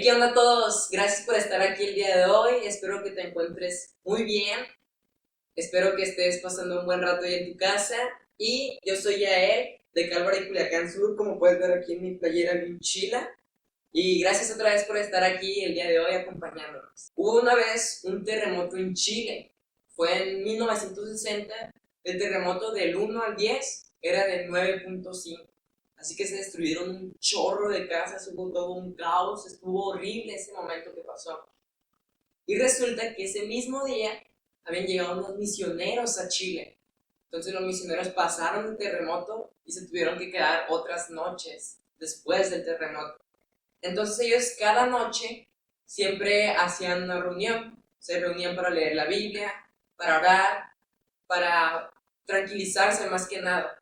Hey, ¿qué onda a todos? Gracias por estar aquí el día de hoy. Espero que te encuentres muy bien. Espero que estés pasando un buen rato ahí en tu casa. Y yo soy Yael, de Calvary, Culiacán Sur, como puedes ver aquí en mi playera bien chila. Y gracias otra vez por estar aquí el día de hoy acompañándonos. Hubo una vez un terremoto en Chile. Fue en 1960. El terremoto del 1 al 10 era de 9.5. Así que se destruyeron un chorro de casas, hubo todo un caos, estuvo horrible ese momento que pasó. Y resulta que ese mismo día habían llegado unos misioneros a Chile. Entonces los misioneros pasaron el terremoto y se tuvieron que quedar otras noches después del terremoto. Entonces ellos cada noche siempre hacían una reunión. Se reunían para leer la Biblia, para orar, para tranquilizarse más que nada.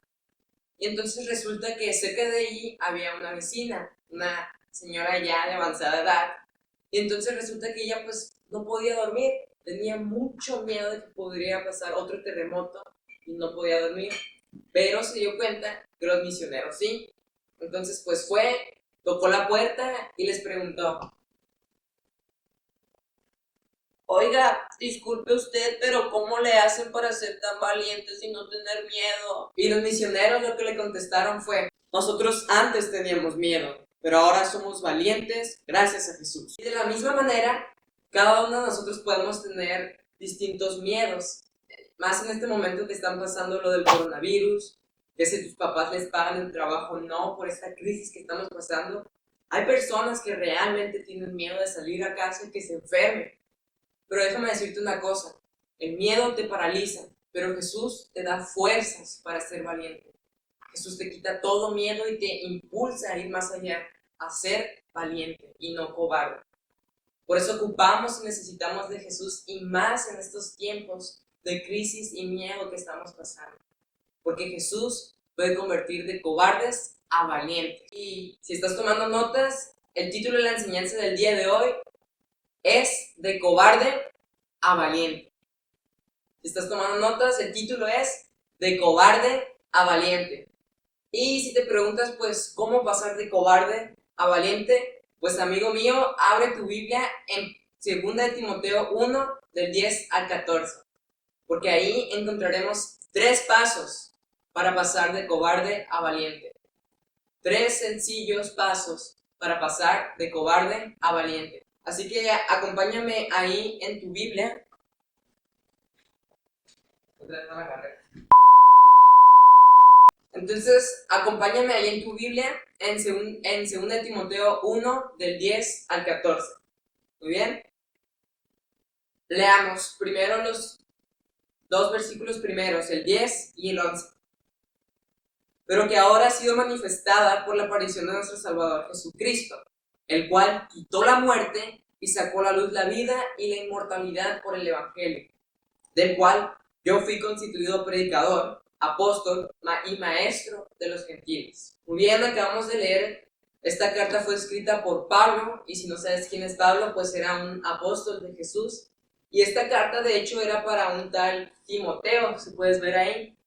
Y entonces resulta que cerca de allí había una vecina, una señora ya de avanzada edad. Y entonces resulta que ella pues no podía dormir, tenía mucho miedo de que podría pasar otro terremoto y no podía dormir. Pero se dio cuenta que los misioneros sí. Entonces pues fue, tocó la puerta y les preguntó: Oiga, disculpe usted, pero ¿cómo le hacen para ser tan valientes y no tener miedo? Y los misioneros lo que le contestaron fue: nosotros antes teníamos miedo, pero ahora somos valientes gracias a Jesús. Y de la misma manera, cada uno de nosotros podemos tener distintos miedos. Más en este momento que están pasando lo del coronavirus, que si tus papás les pagan el trabajo o no por esta crisis que estamos pasando. Hay personas que realmente tienen miedo de salir a casa y que se enfermen. Pero déjame decirte una cosa, el miedo te paraliza, pero Jesús te da fuerzas para ser valiente. Jesús te quita todo miedo y te impulsa a ir más allá, a ser valiente y no cobarde. Por eso ocupamos y necesitamos de Jesús, y más en estos tiempos de crisis y miedo que estamos pasando. Porque Jesús puede convertir de cobardes a valientes. Y si estás tomando notas, el título de la enseñanza del día de hoy es de cobarde a valiente. Si estás tomando notas, el título es de cobarde a valiente. Y si te preguntas, pues, ¿cómo pasar de cobarde a valiente? Pues, amigo mío, abre tu Biblia en 2 de Timoteo 1, del 10 al 14. Porque ahí encontraremos 3 pasos para pasar de cobarde a valiente. 3 sencillos pasos para pasar de cobarde a valiente. Así que acompáñame ahí en tu Biblia. Entonces, acompáñame ahí en tu Biblia en 2 de Timoteo 1, del 10 al 14. Muy bien. Leamos primero los 2 versículos primeros, el 10 y el 11. Pero que ahora ha sido manifestada por la aparición de nuestro Salvador Jesucristo, el cual quitó la muerte y sacó a la luz la vida y la inmortalidad por el Evangelio, del cual yo fui constituido predicador, apóstol y maestro de los gentiles. Muy bien, acabamos de leer, esta carta fue escrita por Pablo, y si no sabes quién es Pablo, pues era un apóstol de Jesús. Y esta carta de hecho era para un tal Timoteo, si puedes ver ahí.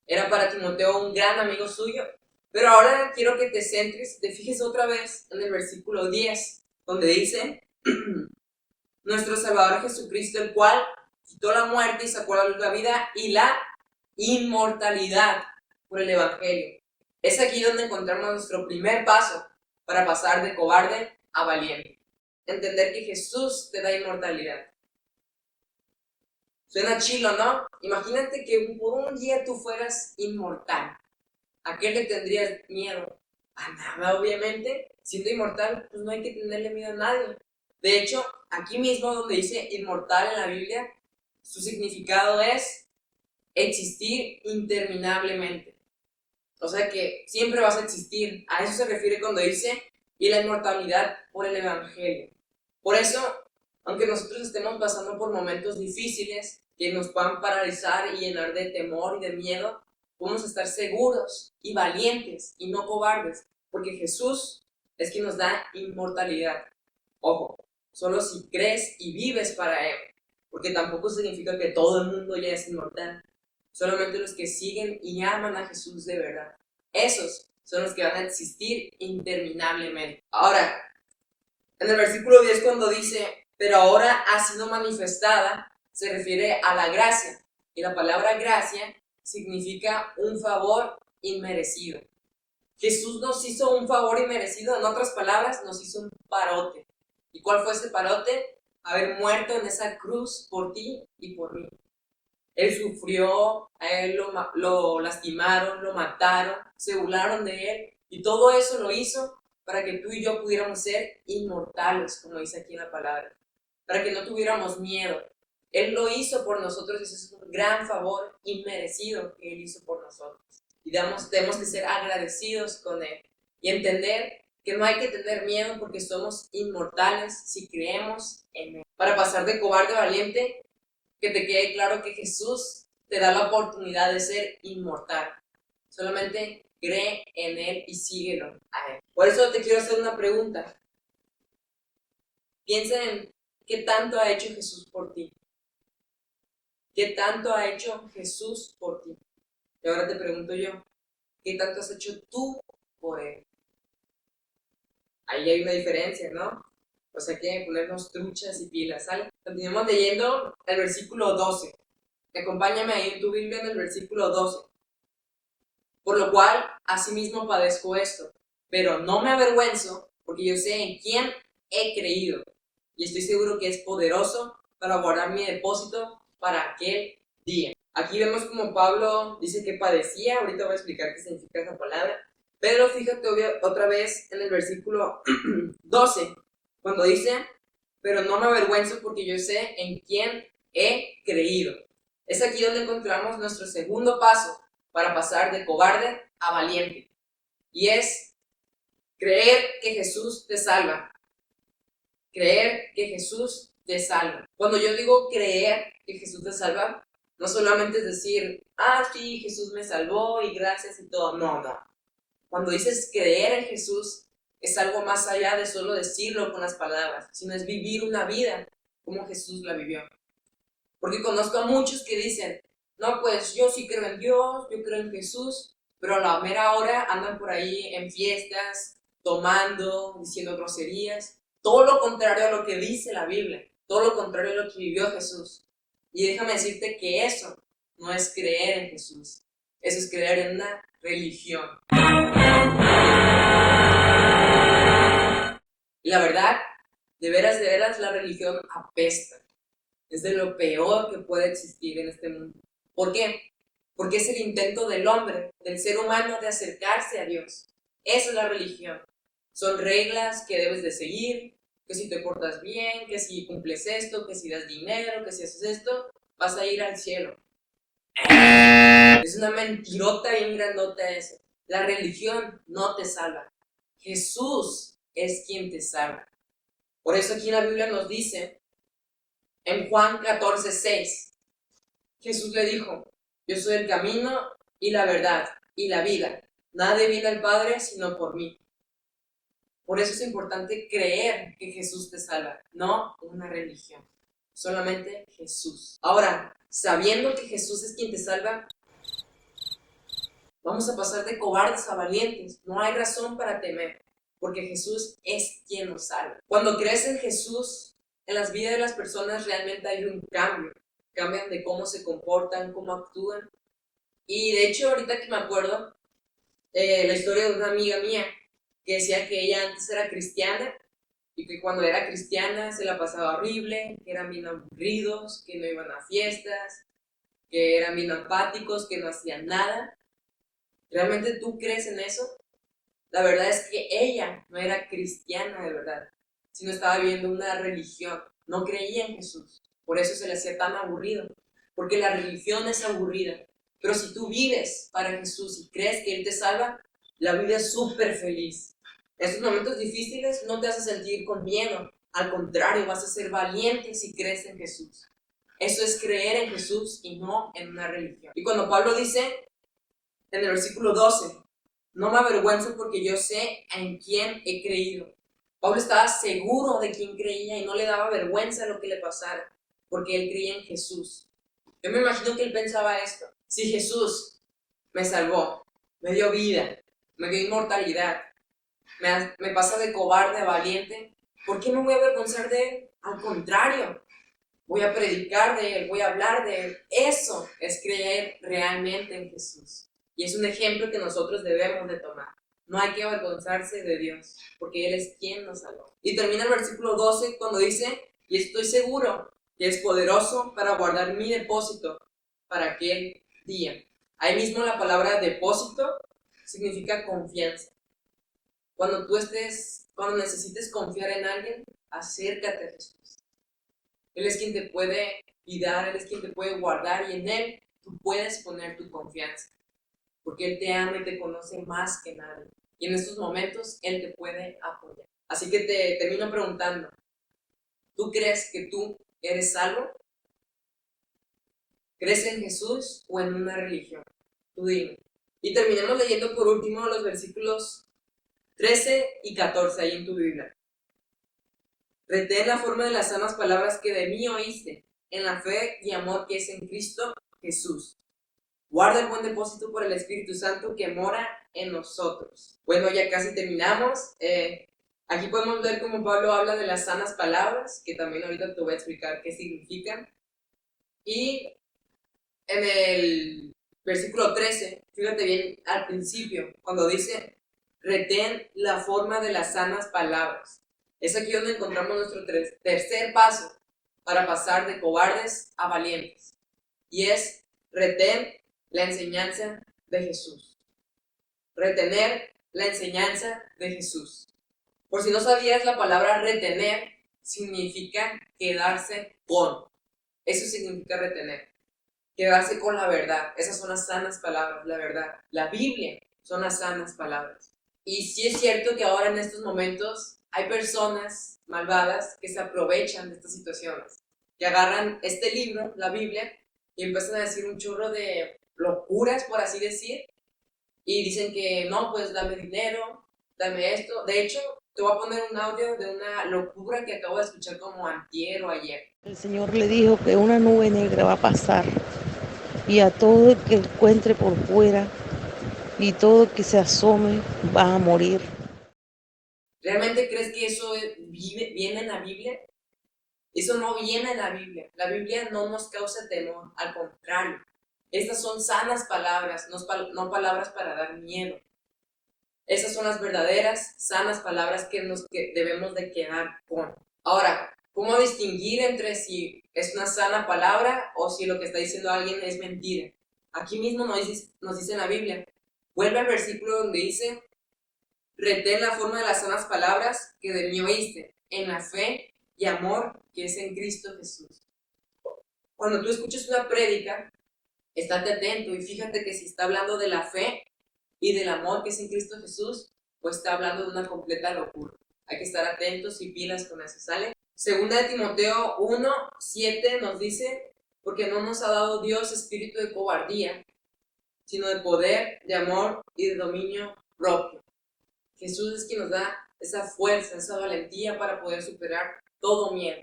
Era para Timoteo, un gran amigo suyo. Pero ahora quiero que te centres, te fijes otra vez en el versículo 10, donde dice: nuestro Salvador Jesucristo, el cual quitó la muerte y sacó a la luz la vida y la inmortalidad por el Evangelio. Es aquí donde encontramos nuestro primer paso para pasar de cobarde a valiente. Entender que Jesús te da inmortalidad. Suena chilo, ¿no? Imagínate que por un día tú fueras inmortal. ¿A qué le tendrías miedo? A nada, obviamente. Siendo inmortal, pues no hay que tenerle miedo a nadie. De hecho, aquí mismo donde dice inmortal en la Biblia, su significado es existir interminablemente. O sea que siempre vas a existir. A eso se refiere cuando dice: y la inmortalidad por el Evangelio. Por eso, aunque nosotros estemos pasando por momentos difíciles que nos puedan paralizar y llenar de temor y de miedo, podemos estar seguros y valientes y no cobardes, porque Jesús es quien nos da inmortalidad. Ojo, solo si crees y vives para Él, porque tampoco significa que todo el mundo ya es inmortal. Solamente los que siguen y aman a Jesús de verdad, esos son los que van a existir interminablemente. Ahora, En el versículo 10 cuando dice, pero ahora ha sido manifestada, se refiere a la gracia. Y la palabra gracia significa un favor inmerecido. Jesús nos hizo un favor inmerecido, en otras palabras, nos hizo un parote. ¿Y cuál fue ese parote? Haber muerto en esa cruz por ti y por mí. Él sufrió, a él lo lastimaron, lo mataron, se burlaron de él, y todo eso lo hizo para que tú y yo pudiéramos ser inmortales, como dice aquí en la palabra, para que no tuviéramos miedo. Él lo hizo por nosotros y ese es un gran favor inmerecido que Él hizo por nosotros. Y tenemos que ser agradecidos con Él y entender que no hay que tener miedo porque somos inmortales si creemos en Él. Para pasar de cobarde a valiente, que te quede claro que Jesús te da la oportunidad de ser inmortal. Solamente cree en Él y síguelo a Él. Por eso te quiero hacer una pregunta. Piensa en qué tanto ha hecho Jesús por ti. ¿Qué tanto ha hecho Jesús por ti? Y ahora te pregunto yo, ¿qué tanto has hecho tú por Él? Ahí hay una diferencia, ¿no? O sea que ponernos truchas y pilas, ¿sale? Continuamos leyendo el versículo 12. Acompáñame ahí en tu Biblia en el versículo 12. Por lo cual, asimismo padezco esto, pero no me avergüenzo, porque yo sé en quién he creído, y estoy seguro que es poderoso para guardar mi depósito para aquel día. Aquí vemos como Pablo dice que padecía, ahorita voy a explicar qué significa esa palabra, pero fíjate otra vez en el versículo 12, cuando dice, pero no me avergüenzo porque yo sé en quién he creído. Es aquí donde encontramos nuestro segundo paso para pasar de cobarde a valiente. Y es creer que Jesús te salva. Creer que Jesús te salva. Cuando yo digo creer que Jesús te salva, no solamente es decir, sí, Jesús me salvó y gracias y todo. No. Cuando dices creer en Jesús, es algo más allá de solo decirlo con las palabras, sino es vivir una vida como Jesús la vivió. Porque conozco a muchos que dicen, no, pues yo sí creo en Dios, yo creo en Jesús, pero a la mera hora andan por ahí en fiestas, tomando, diciendo groserías. Todo lo contrario a lo que dice la Biblia, todo lo contrario a lo que vivió Jesús. Y déjame decirte que eso no es creer en Jesús, eso es creer en una religión. Y la verdad, de veras, la religión apesta. Es de lo peor que puede existir en este mundo. ¿Por qué? Porque es el intento del hombre, del ser humano, de acercarse a Dios. Esa es la religión. Son reglas que debes de seguir, que si te portas bien, que si cumples esto, que si das dinero, que si haces esto, vas a ir al cielo. Es una mentirota bien grandota eso. La religión no te salva. Jesús es quien te salva. Por eso aquí en la Biblia nos dice, en Juan 14:6, Jesús le dijo, yo soy el camino y la verdad y la vida. Nadie viene al Padre sino por mí. Por eso es importante creer que Jesús te salva, no una religión. Solamente Jesús. Ahora, sabiendo que Jesús es quien te salva, vamos a pasar de cobardes a valientes. No hay razón para temer, porque Jesús es quien nos salva. Cuando crees en Jesús, en las vidas de las personas realmente hay un cambio. Cambian de cómo se comportan, cómo actúan. Y de hecho, ahorita que me acuerdo, la historia de una amiga mía que decía que ella antes era cristiana y que cuando era cristiana se la pasaba horrible, que eran bien aburridos, que no iban a fiestas, que eran bien apáticos, que no hacían nada. ¿Realmente tú crees en eso? La verdad es que ella no era cristiana de verdad, sino estaba viviendo una religión, no creía en Jesús. Por eso se le hacía tan aburrido, porque la religión es aburrida. Pero si tú vives para Jesús y crees que Él te salva, la vida es súper feliz. En estos momentos difíciles no te hace sentir con miedo, al contrario, vas a ser valiente si crees en Jesús. Eso es creer en Jesús y no en una religión. Y cuando Pablo dice en el versículo 12, no me avergüenzo porque yo sé en quién he creído. Pablo estaba seguro de quién creía y no le daba vergüenza lo que le pasara, porque él creía en Jesús. Yo me imagino que él pensaba esto: si Jesús me salvó, me dio vida, me dio inmortalidad, me pasa de cobarde a valiente, ¿Por qué me voy a avergonzar de él? Al contrario, voy a predicar de él, voy a hablar de él. Eso es creer realmente en Jesús. Y es un ejemplo que nosotros debemos de tomar. No hay que avergonzarse de Dios, porque Él es quien nos salvó. Y termina el versículo 12 cuando dice, y estoy seguro que es poderoso para guardar mi depósito para aquel día. Ahí mismo la palabra depósito significa confianza. Cuando necesites confiar en alguien, acércate a Jesús. Él es quien te puede cuidar, Él es quien te puede guardar y en Él tú puedes poner tu confianza. Porque Él te ama y te conoce más que nadie. Y en estos momentos Él te puede apoyar. Así que te termino preguntando, ¿tú crees que tú eres salvo? ¿Crees en Jesús o en una religión? Tú dime. Y terminemos leyendo por último los versículos 13 y 14 ahí en tu Biblia. Retén la forma de las sanas palabras que de mí oíste, en la fe y amor que es en Cristo Jesús. Guarda el buen depósito por el Espíritu Santo que mora en nosotros. Bueno, ya casi terminamos. Aquí podemos ver cómo Pablo habla de las sanas palabras, que también ahorita te voy a explicar qué significan. Y en el versículo 13, fíjate bien al principio, cuando dice, retén la forma de las sanas palabras. Es aquí donde encontramos nuestro tercer paso para pasar de cobardes a valientes. Y es retén la enseñanza de Jesús. Retener la enseñanza de Jesús. Por si no sabías, la palabra retener significa quedarse con. Eso significa retener. Quedarse con la verdad. Esas son las sanas palabras, la verdad. La Biblia son las sanas palabras. Y sí es cierto que ahora en estos momentos hay personas malvadas que se aprovechan de estas situaciones. Que agarran este libro, la Biblia, y empiezan a decir un chorro de locuras, por así decir, y dicen que no, pues dame dinero, dame esto. De hecho, te voy a poner un audio de una locura que acabo de escuchar como antier o ayer. El Señor le dijo que una nube negra va a pasar y a todo el que encuentre por fuera y todo el que se asome va a morir. ¿Realmente crees que eso viene en la Biblia? Eso no viene en la Biblia. La Biblia no nos causa temor, al contrario. Estas son sanas palabras, no palabras para dar miedo. Esas son las verdaderas, sanas palabras que debemos de quedar con. Ahora, ¿cómo distinguir entre si es una sana palabra o si lo que está diciendo alguien es mentira? Aquí mismo nos dice en la Biblia. Vuelve al versículo donde dice, retén la forma de las sanas palabras que de mí oíste, en la fe y amor que es en Cristo Jesús. Cuando tú escuches una prédica, estate atento y fíjate que si está hablando de la fe y del amor que es en Cristo Jesús, pues está hablando de una completa locura. Hay que estar atentos y pilas con eso, ¿sale? Segunda de Timoteo 1:7 nos dice, porque no nos ha dado Dios espíritu de cobardía, sino de poder, de amor y de dominio propio. Jesús es quien nos da esa fuerza, esa valentía para poder superar todo miedo,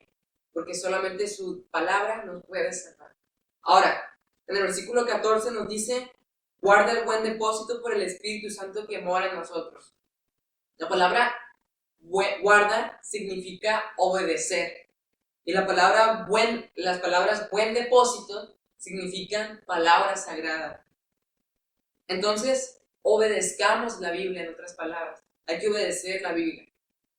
porque solamente su palabra nos puede salvar. Ahora, en el versículo 14 nos dice, guarda el buen depósito por el Espíritu Santo que mora en nosotros. La palabra guarda significa obedecer. Y las palabras buen depósito significan palabra sagrada. Entonces, obedezcamos la Biblia, en otras palabras. Hay que obedecer la Biblia.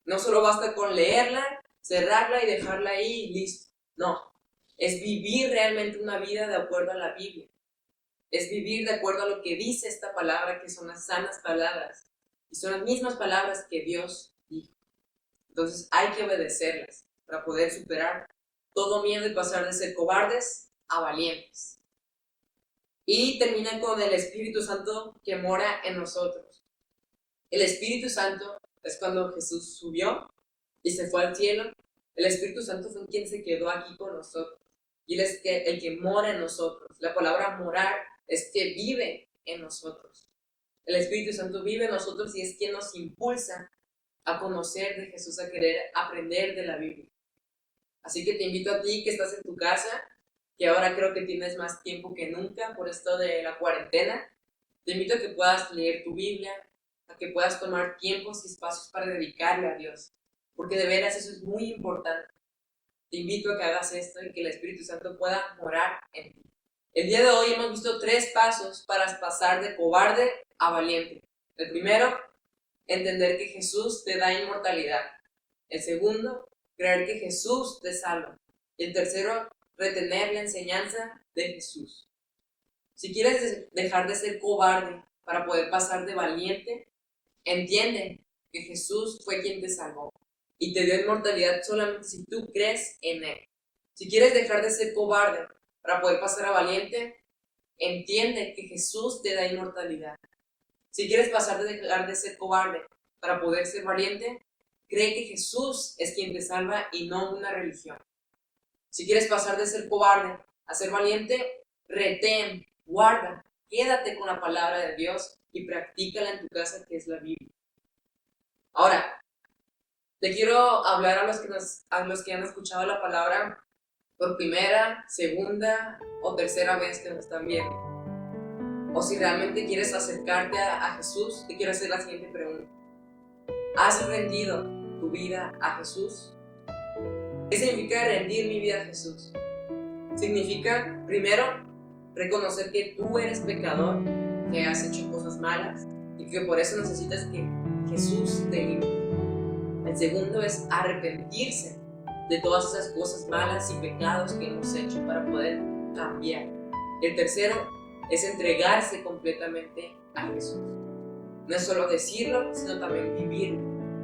No solo basta con leerla, cerrarla y dejarla ahí y listo. No, es vivir realmente una vida de acuerdo a la Biblia. Es vivir de acuerdo a lo que dice esta palabra, que son las sanas palabras. Y son las mismas palabras que Dios dijo. Entonces hay que obedecerlas para poder superar todo miedo y pasar de ser cobardes a valientes. Y termina con el Espíritu Santo que mora en nosotros. El Espíritu Santo es cuando Jesús subió y se fue al cielo. El Espíritu Santo fue quien se quedó aquí con nosotros. Y Él es el que mora en nosotros. La palabra morar es que vive en nosotros. El Espíritu Santo vive en nosotros y es quien nos impulsa a conocer de Jesús, a querer aprender de la Biblia. Así que te invito a ti que estás en tu casa, que ahora creo que tienes más tiempo que nunca por esto de la cuarentena. Te invito a que puedas leer tu Biblia, a que puedas tomar tiempos y espacios para dedicarle a Dios. porque de veras eso es muy importante. Te invito a que hagas esto y que el Espíritu Santo pueda morar en ti. El día de hoy hemos visto 3 pasos para pasar de cobarde a valiente. El primero, entender que Jesús te da inmortalidad. El segundo, creer que Jesús te salva. Y el tercero, retener la enseñanza de Jesús. Si quieres dejar de ser cobarde para poder pasar de valiente, entiende que Jesús fue quien te salvó y te dio inmortalidad solamente si tú crees en Él. Si quieres dejar de ser cobarde para poder pasar a valiente, entiende que Jesús te da inmortalidad. Si quieres dejar de ser cobarde para poder ser valiente, cree que Jesús es quien te salva y no una religión. Si quieres pasar de ser cobarde a ser valiente, retén, guarda, quédate con la palabra de Dios y practícala en tu casa, que es la Biblia. Ahora, te quiero hablar a los que han escuchado la palabra por primera, segunda o tercera vez que nos están viendo. O si realmente quieres acercarte a Jesús, te quiero hacer la siguiente pregunta. ¿Has rendido tu vida a Jesús? ¿Qué significa rendir mi vida a Jesús? Significa, primero, reconocer que tú eres pecador, que has hecho cosas malas y que por eso necesitas que Jesús te limpie. El segundo es arrepentirse de todas esas cosas malas y pecados que hemos hecho para poder cambiar. El tercero es entregarse completamente a Jesús. No es solo decirlo, sino también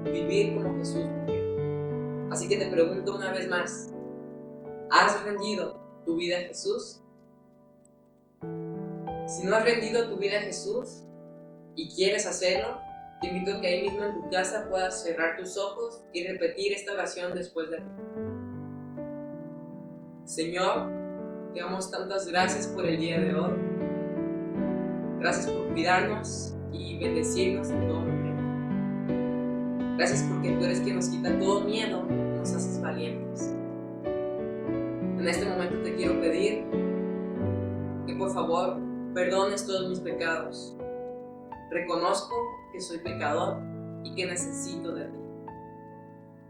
vivir como Jesús vivió. Así que te pregunto una vez más, ¿has rendido tu vida a Jesús? Si no has rendido tu vida a Jesús y quieres hacerlo, te invito a que ahí mismo en tu casa puedas cerrar tus ojos y repetir esta oración después de mí. Señor, te damos tantas gracias por el día de hoy. Gracias por cuidarnos y bendecirnos en todo momento. Gracias porque tú eres quien nos quita todo miedo y nos haces valientes. En este momento te quiero pedir que por favor perdones todos mis pecados. Reconozco que soy pecador y que necesito de ti.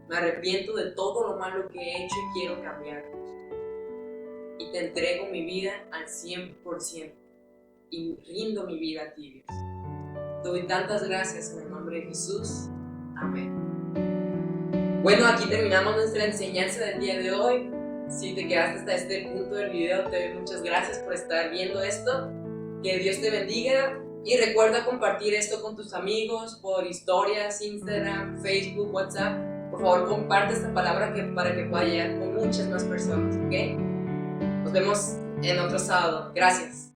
Me arrepiento de todo lo malo que he hecho y quiero cambiar. Y te entrego mi vida al 100% y rindo mi vida a ti, Dios. Te doy tantas gracias en el nombre de Jesús. Amén. Bueno, aquí terminamos nuestra enseñanza del día de hoy. Si te quedaste hasta este punto del video, te doy muchas gracias por estar viendo esto. Que Dios te bendiga. Y recuerda compartir esto con tus amigos por historias, Instagram, Facebook, WhatsApp. Por favor, comparte esta palabra para que pueda llegar con muchas más personas, ¿ok? Nos vemos en otro sábado. Gracias.